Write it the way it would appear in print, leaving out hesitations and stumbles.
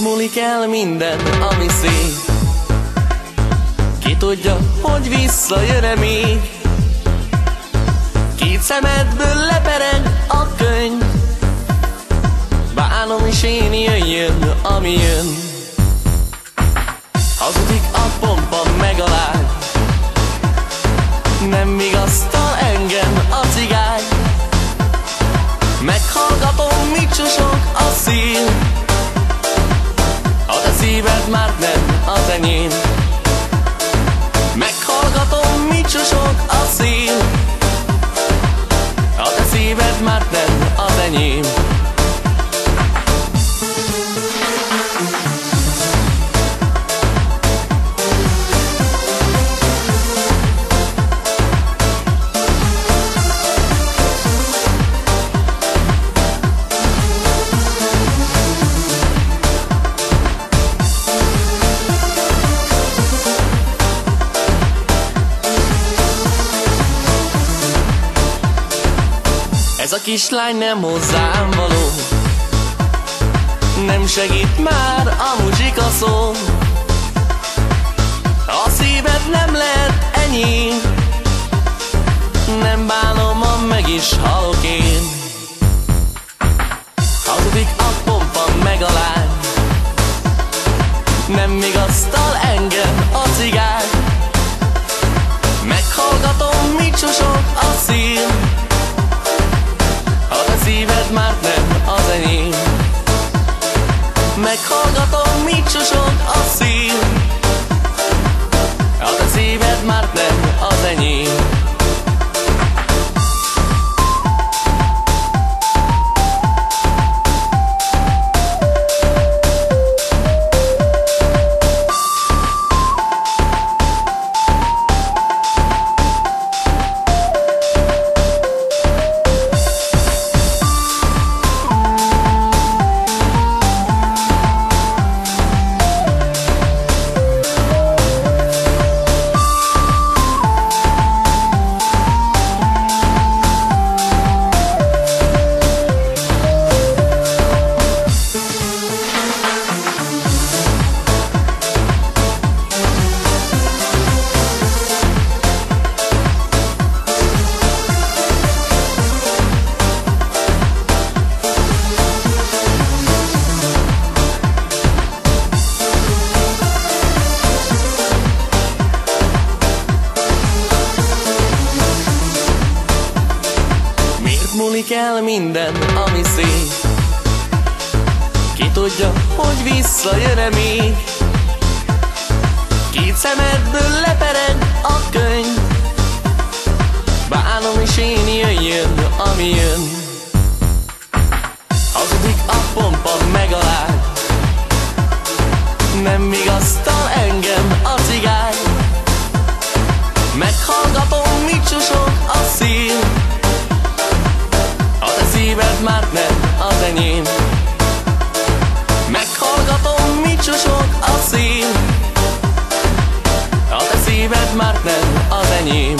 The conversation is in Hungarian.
Múlik el minden, ami szép. Ki tudja, hogy visszajön-e még. Két szemedből lepereg a könyv. Bánom is én, jöjjön, ami jön. Hazudik a pompa meg a lágy. Nem vigasztal engem a cigány. Meghallgatom, mit susog a szív. A te szíved már nem az enyém. Meghallgatom, mit susog a szív. A te szíved már nem az enyém. Ez a kislány nem hozzám való. Nem segít már a muzsika szó. A szíved nem lehet enyém. Nem bánom, ha meg is halok én. Hazudik a pompa meg a lány. Nem vigasztal engem a cigány. Meghallgatom, mit susog a szív. A te szíved már nem az enyém. Meghallgatom, mit susog a szív. A te szíved már nem az enyém. Múlik el minden, ami szép. Ki tudja, hogy visszajön-e még. Két szemedből lepereg a könyv. Bánom is én, jöjjön, ami jön. Hazudik a pompa meg a lány. Nem vigasztal engem a cigány. Meghallgatom, mit susog a szív. A te szíved már nem az enyém. Meghallgatom, mit susog a szív. A te szíved már nem az enyém.